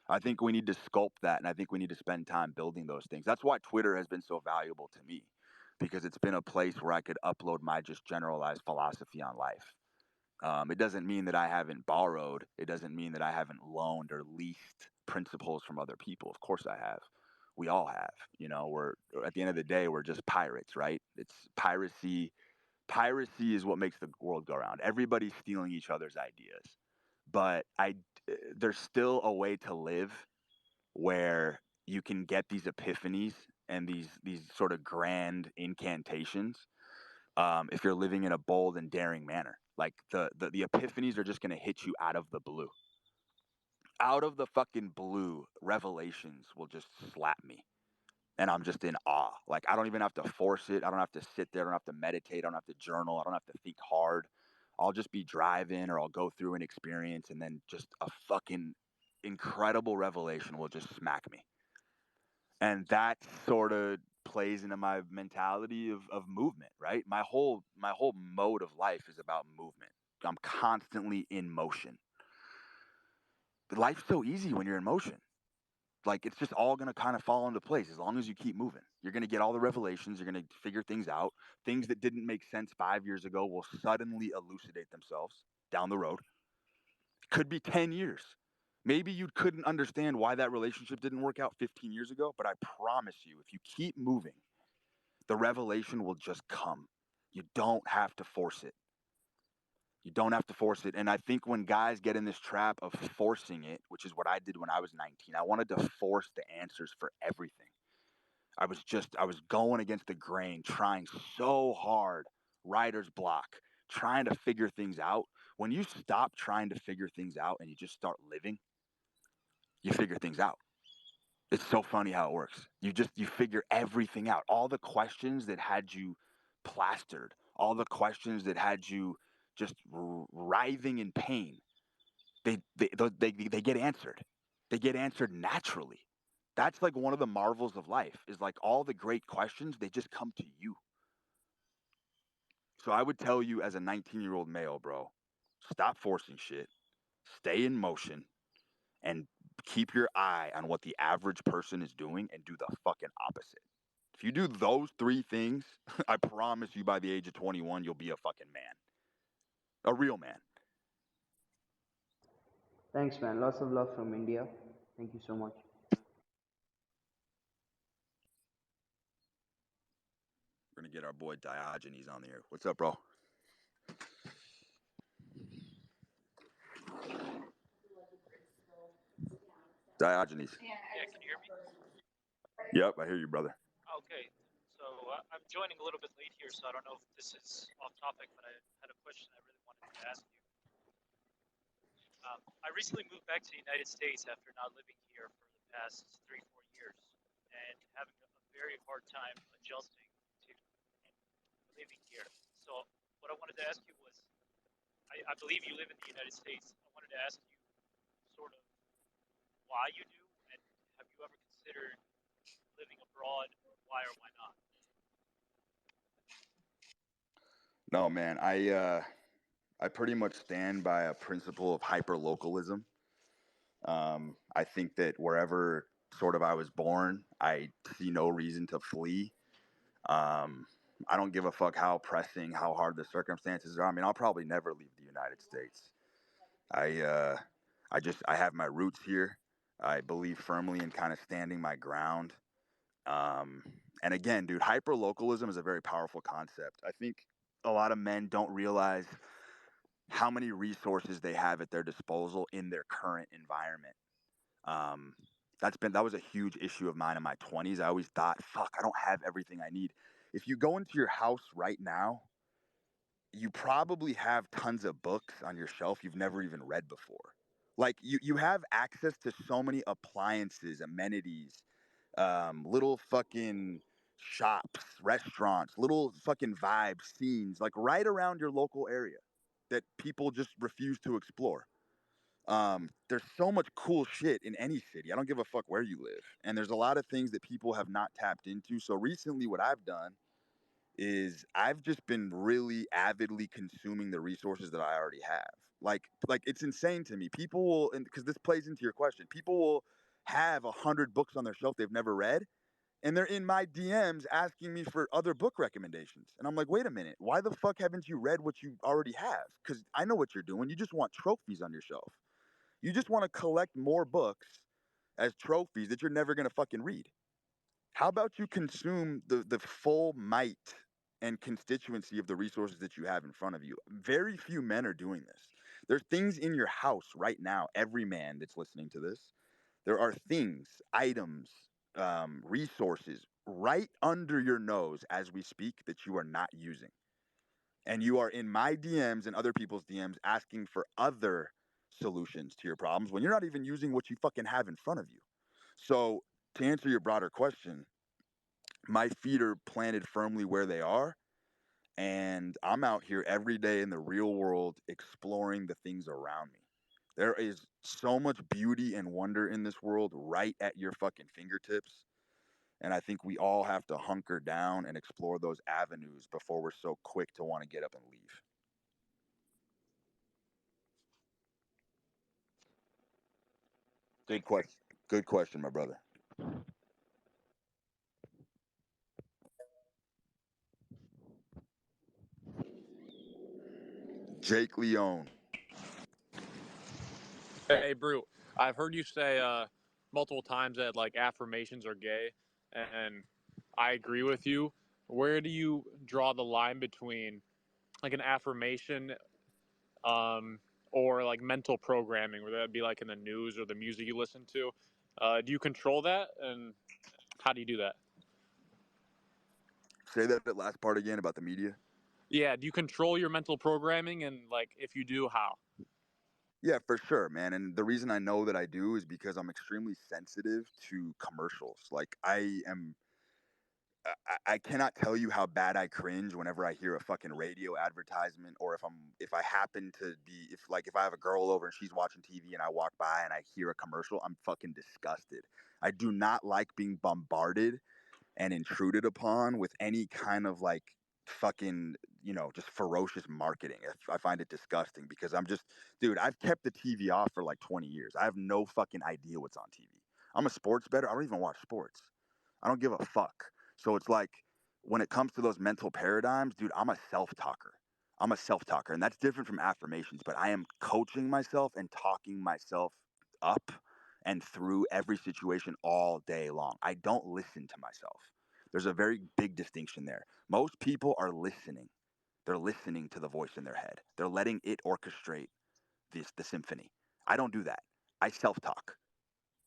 I think we need to sculpt that, and I think we need to spend time building those things. That's why Twitter has been so valuable to me, because it's been a place where I could upload my just generalized philosophy on life. It doesn't mean that I haven't borrowed. It doesn't mean that I haven't loaned or leased principles from other people. Of course I have. We all have. We're at the end of the day, we're just pirates, right? It's piracy. Piracy is what makes the world go round. Everybody's stealing each other's ideas. But there's still a way to live where you can get these epiphanies and these sort of grand incantations, if you're living in a bold and daring manner. Like the epiphanies are just going to hit you out of the blue. Out of the fucking blue, revelations will just slap me. And I'm just in awe. Like, I don't even have to force it. I don't have to sit there. I don't have to meditate. I don't have to journal. I don't have to think hard. I'll just be driving, or I'll go through an experience, and then just a fucking incredible revelation will just smack me. And that sort of plays into my mentality of movement, right? My whole mode of life is about movement. I'm constantly in motion. Life's so easy when you're in motion. Like, it's just all going to kind of fall into place as long as you keep moving. You're going to get all the revelations. You're going to figure things out. Things that didn't make sense 5 years ago will suddenly elucidate themselves down the road. It could be 10 years. Maybe you couldn't understand why that relationship didn't work out 15 years ago, but I promise you, if you keep moving, The revelation will just come. You don't have to force it. You don't have to force it. And I think when guys get in this trap of forcing it, which is what I did when I was 19, I wanted to force the answers for everything. I was going against the grain, trying so hard, writer's block, trying to figure things out. When you stop trying to figure things out and you just start living, you figure things out. It's so funny how it works. You figure everything out. All the questions that had you plastered, all the questions that had you just writhing in pain, they get answered. They get answered naturally. That's like one of the marvels of life is like all the great questions, they just come to you. So I would tell you as a 19-year-old male, bro, stop forcing shit, stay in motion, and keep your eye on what the average person is doing and do the fucking opposite. If you do those three things, I promise you by the age of 21, you'll be a fucking man. A real man. Thanks, man. Lots of love from India. Thank you so much. We're going to get our boy Diogenes on the air. What's up, bro? Diogenes. Yeah, can you hear me? Yep, I hear you, brother. Okay, so I'm joining a little bit late here, so I don't know if this is off topic, but I had a question I really wanted to ask you. I recently moved back to the United States after not living here for the past 3, 4 years and having a very hard time adjusting to living here. So, what I wanted to ask you was I believe you live in the United States. I wanted to ask you sort of why you do, and have you ever considered living abroad? Why or why not? No, man, I pretty much stand by a principle of hyperlocalism. I think that wherever sort of I was born, I see no reason to flee. Um, I don't give a fuck how pressing, how hard the circumstances are. I mean, I'll probably never leave the United States. I have my roots here. I believe firmly in kind of standing my ground. Um, and again, dude, hyperlocalism is a very powerful concept. I think a lot of men don't realize how many resources they have at their disposal in their current environment. Um, that was a huge issue of mine in my 20s. I always thought, fuck, I don't have everything I need. If you go into your house right now, you probably have tons of books on your shelf you've never even read before. Like you have access to so many appliances, amenities, little fucking shops, restaurants, little fucking vibes, scenes, like right around your local area that people just refuse to explore. There's so much cool shit in any city. I don't give a fuck where you live. And there's a lot of things that people have not tapped into. So recently, what I've done is I've just been really avidly consuming the resources that I already have. Like it's insane to me. People will, and because this plays into your question, people will have 100 books on their shelf they've never read, and they're in my DMs asking me for other book recommendations. And I'm like, wait a minute, why the fuck haven't you read what you already have? Because I know what you're doing. You just want trophies on your shelf. You just want to collect more books as trophies that you're never gonna fucking read. How about you consume the full might and constituency of the resources that you have in front of you? Very few men are doing this. There's things in your house right now, every man that's listening to this. There are things, items, resources right under your nose as we speak that you are not using. And you are in my DMs and other people's DMs asking for other solutions to your problems when you're not even using what you fucking have in front of you. So, to answer your broader question, my feet are planted firmly where they are, and I'm out here every day in the real world exploring the things around me. There is so much beauty and wonder in this world right at your fucking fingertips. And I think we all have to hunker down and explore those avenues before we're so quick to want to get up and leave. Good question. Good question, my brother. Jake Leone. Hey, Brew, I've heard you say multiple times that like affirmations are gay, and I agree with you. where do you draw the line between like an affirmation or like mental programming, where that'd be like in the news or the music you listen to? Do you control that, and how do you do that? Say that last part again about the media. Yeah, do you control your mental programming, and like if you do, how? Yeah, for sure, man. And the reason I know that I do is because I'm extremely sensitive to commercials. Like I cannot tell you how bad I cringe whenever I hear a fucking radio advertisement, or if I happen to be if I have a girl over and she's watching TV and I walk by and I hear a commercial, I'm fucking disgusted. I do not like being bombarded and intruded upon with any kind of like fucking just ferocious marketing. I find it disgusting because dude, I've kept the TV off for like 20 years. I have no fucking idea what's on TV. I'm a sports bettor. I don't even watch sports. I don't give a fuck. So it's like when it comes to those mental paradigms, dude, I'm a self-talker. I'm a self-talker, and that's different from affirmations, but I am coaching myself and talking myself up and through every situation all day long. I don't listen to myself. There's a very big distinction there. Most people are listening. They're listening to the voice in their head. They're letting it orchestrate the symphony. I don't do that. I self-talk.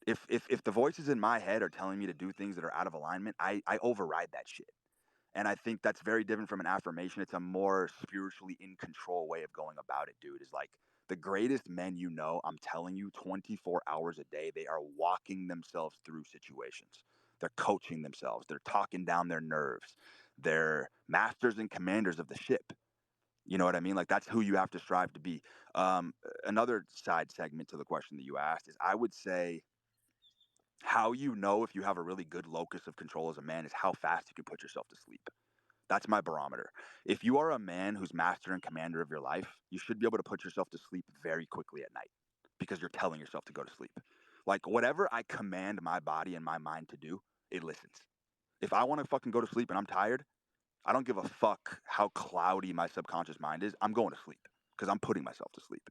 If the voices in my head are telling me to do things that are out of alignment, I override that shit. And I think that's very different from an affirmation. It's a more spiritually in control way of going about it, dude. Is like the greatest men you know, I'm telling you, 24 hours a day, they are walking themselves through situations. They're coaching themselves. They're talking down their nerves. They're masters and commanders of the ship. You know what I mean? Like that's who you have to strive to be. Another side segment to the question that you asked is I would say how you know if you have a really good locus of control as a man is how fast you can put yourself to sleep. That's my barometer. If you are a man who's master and commander of your life, you should be able to put yourself to sleep very quickly at night because you're telling yourself to go to sleep. Like whatever I command my body and my mind to do, it listens. If I want to fucking go to sleep and I'm tired, I don't give a fuck how cloudy my subconscious mind is. I'm going to sleep because I'm putting myself to sleep.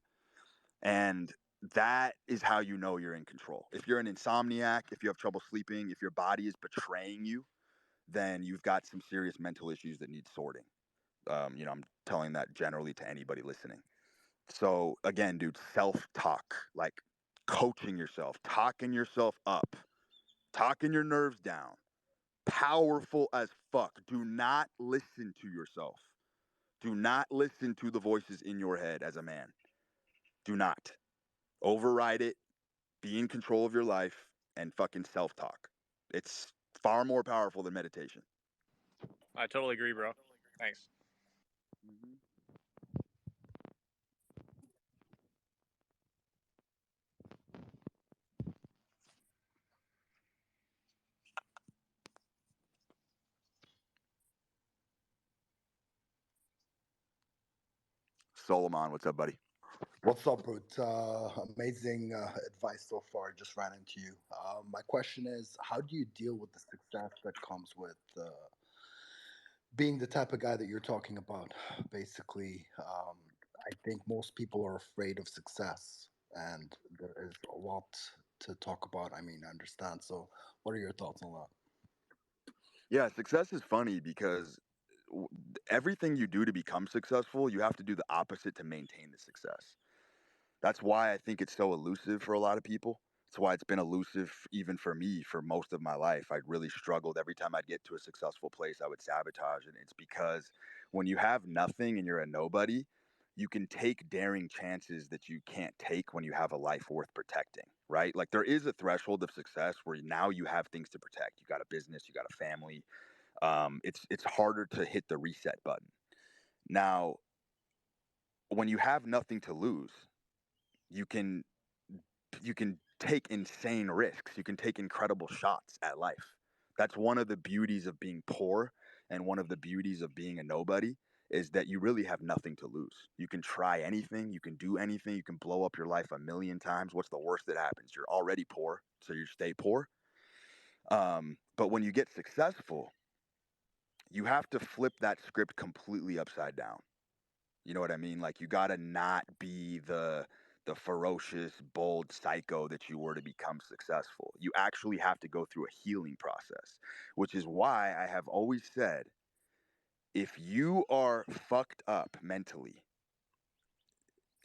And that is how you know you're in control. If you're an insomniac, if you have trouble sleeping, if your body is betraying you, then you've got some serious mental issues that need sorting. I'm telling that generally to anybody listening. So again, dude, self-talk, like coaching yourself, talking yourself up, talking your nerves down. Powerful as fuck. Do not listen to yourself. Do not listen to the voices in your head as a man. Do not. Override it. Be in control of your life and fucking self-talk. It's far more powerful than meditation. I totally agree, bro. Thanks. Mm-hmm. Solomon, what's up, buddy? What's up, Brute? Amazing advice so far. Just ran into you. My question is, how do you deal with the success that comes with being the type of guy that you're talking about? Basically, I think most people are afraid of success, and there is a lot to talk about. I mean, I understand. So, what are your thoughts on that? Yeah, success is funny because w- everything you do to become successful, you have to do the opposite to maintain the success. That's why I think it's so elusive for a lot of people. It's why it's been elusive even for me for most of my life. I really struggled every time I'd get to a successful place, I would sabotage it. It's because when you have nothing and you're a nobody, you can take daring chances that you can't take when you have a life worth protecting, right? Like there is a threshold of success where now you have things to protect. You got a business, you got a family. It's harder to hit the reset button. Now, when you have nothing to lose, you can you can take insane risks. You can take incredible shots at life. That's one of the beauties of being poor and one of the beauties of being a nobody is that you really have nothing to lose. You can try anything, you can do anything, you can blow up your life a million times. What's the worst that happens? You're already poor, so you stay poor. But when you get successful, you have to flip that script completely upside down. You know what I mean? Like you gotta not be the ferocious, bold psycho that you were to become successful. You actually have to go through a healing process, which is why I have always said If you are fucked up mentally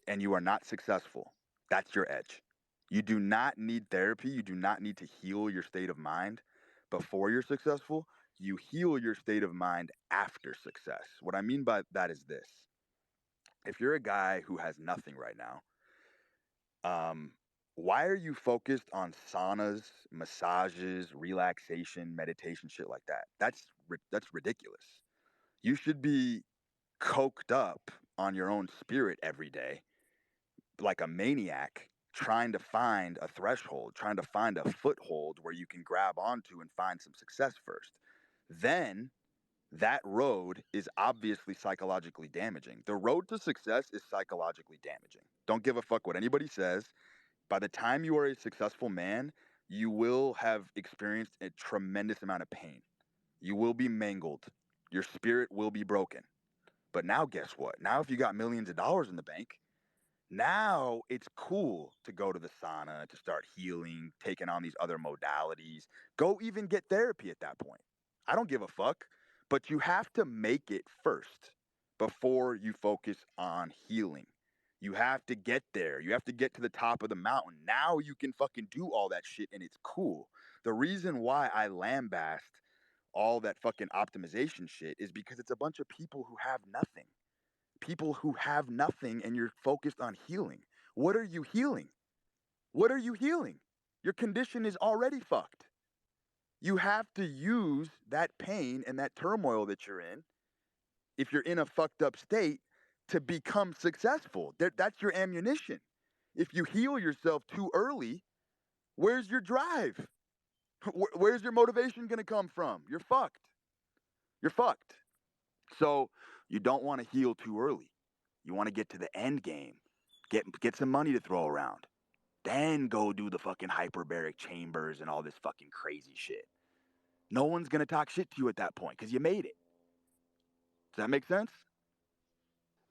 and you are not successful, that's your edge. You do not need therapy. You do not need to heal your state of mind before you're successful. You heal your state of mind after success. What I mean by that is this: if you're a guy who has nothing right now, why are you focused on saunas, massages, relaxation, meditation, shit like that? That's ridiculous. You should be coked up on your own spirit every day, like a maniac, trying to find a threshold, trying to find a foothold where you can grab onto and find some success first. Then that road is obviously psychologically damaging. The road to success is psychologically damaging. Don't give a fuck what anybody says. By the time you are a successful man, you will have experienced a tremendous amount of pain. You will be mangled. Your spirit will be broken. But now, guess what? Now, if you got millions of dollars in the bank, now it's cool to go to the sauna, to start healing, taking on these other modalities. Go even get therapy at that point. I don't give a fuck. But you have to make it first before you focus on healing. You have to get there. You have to get to the top of the mountain. Now you can fucking do all that shit and it's cool. The reason why I lambast all that fucking optimization shit is because it's a bunch of people who have nothing. People who have nothing and you're focused on healing. What are you healing? What are you healing? Your condition is already fucked. You have to use that pain and that turmoil that you're in, if you're in a fucked up state, to become successful. That's your ammunition. If you heal yourself too early, where's your drive? Where's your motivation going to come from? You're fucked. You're fucked. So you don't want to heal too early. You want to get to the end game. Get some money to throw around. Then go do the fucking hyperbaric chambers and all this fucking crazy shit. No one's going to talk shit to you at that point because you made it. Does that make sense?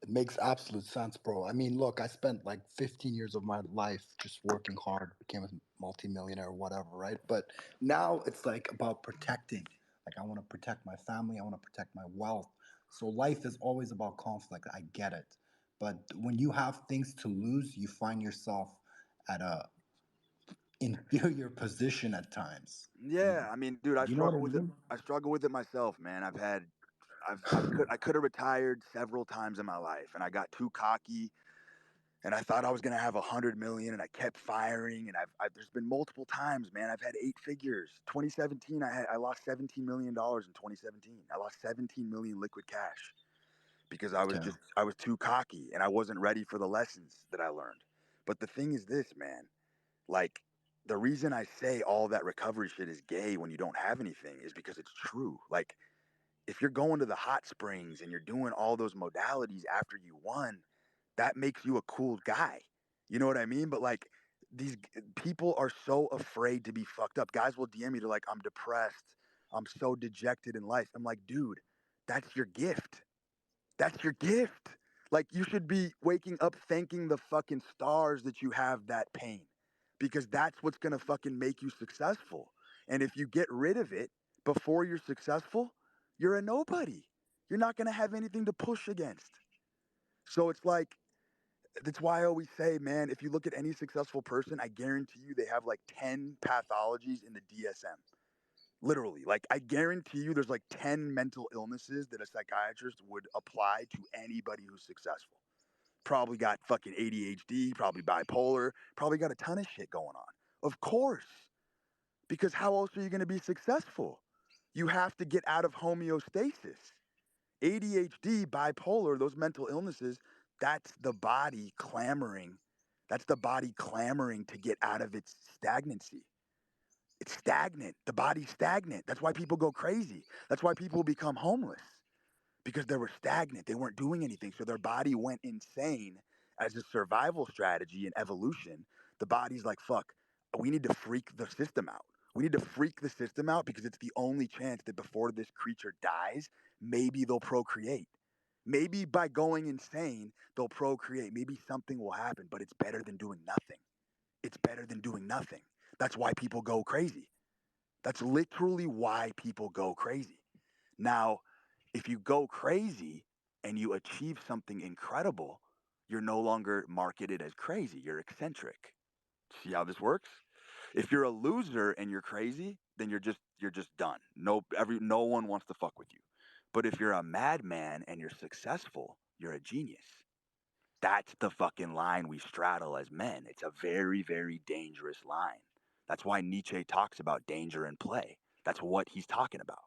It makes absolute sense, bro. I mean, look, I spent like 15 years of my life just working hard, became a multimillionaire or whatever, right? But now it's like about protecting. Like, I want to protect my family, I want to protect my wealth. So life is always about conflict. I get it. But when you have things to lose, you find yourself at a inferior position at times. Yeah, I mean, dude, I You know what I struggle with it. mean? I struggle with it myself, man. I could have retired several times in my life, and I got too cocky, and I thought I was gonna have 100 million, and I kept firing, and there's been multiple times, man. I've had 8 figures. 2017, I lost $17 million in 2017. I lost 17 million liquid cash because Damn. I was too cocky, and I wasn't ready for the lessons that I learned. But the thing is this, man, like the reason I say all that recovery shit is gay when you don't have anything is because it's true. Like if you're going to the hot springs and you're doing all those modalities after you won, that makes you a cool guy. You know what I mean? But like people are so afraid to be fucked up. Guys will DM me, they're like, I'm depressed. I'm so dejected in life. I'm like, dude, that's your gift. That's your gift. Like you should be waking up thanking the fucking stars that you have that pain because that's what's going to fucking make you successful. And if you get rid of it before you're successful, you're a nobody. You're not going to have anything to push against. So it's like that's why I always say, man, if you look at any successful person, I guarantee you they have like 10 pathologies in the DSM. Literally, like I guarantee you there's like 10 mental illnesses that a psychiatrist would apply to anybody who's successful. Probably got fucking ADHD, probably bipolar, probably got a ton of shit going on. Of course, because how else are you going to be successful? You have to get out of homeostasis. ADHD, bipolar, those mental illnesses, that's the body clamoring. That's the body clamoring to get out of its stagnancy. It's stagnant. The body's stagnant. That's why people go crazy. That's why people become homeless because they were stagnant. They weren't doing anything. So their body went insane as a survival strategy and evolution. The body's like, fuck, we need to freak the system out. We need to freak the system out because it's the only chance that before this creature dies, maybe they'll procreate. Maybe by going insane, they'll procreate. Maybe something will happen, but it's better than doing nothing. It's better than doing nothing. That's why people go crazy. That's literally why people go crazy. Now, If you go crazy and you achieve something incredible, you're no longer marketed as crazy. You're eccentric. See how this works? If you're a loser and you're crazy, then you're just done. No one wants to fuck with you. But if you're a madman and you're successful, you're a genius. That's the fucking line we straddle as men. It's a very, very dangerous line. That's why Nietzsche talks about danger and play. That's what he's talking about.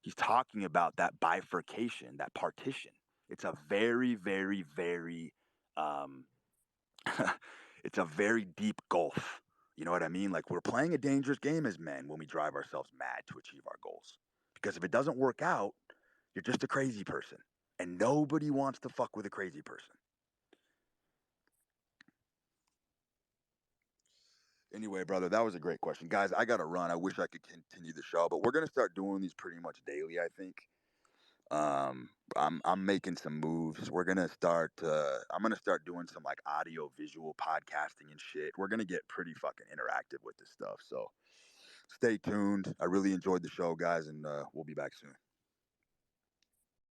He's talking about that bifurcation, that partition. It's a very, very, very, um, it's a very deep gulf. You know what I mean? Like we're playing a dangerous game as men when we drive ourselves mad to achieve our goals. Because if it doesn't work out, you're just a crazy person. And nobody wants to fuck with a crazy person. Anyway, brother, that was a great question. Guys, I got to run. I wish I could continue the show, but we're going to start doing these pretty much daily, I think. I'm making some moves. We're gonna start. I'm gonna start doing some like audio visual podcasting and shit. We're gonna get pretty fucking interactive with this stuff. So stay tuned. I really enjoyed the show, guys, and we'll be back soon.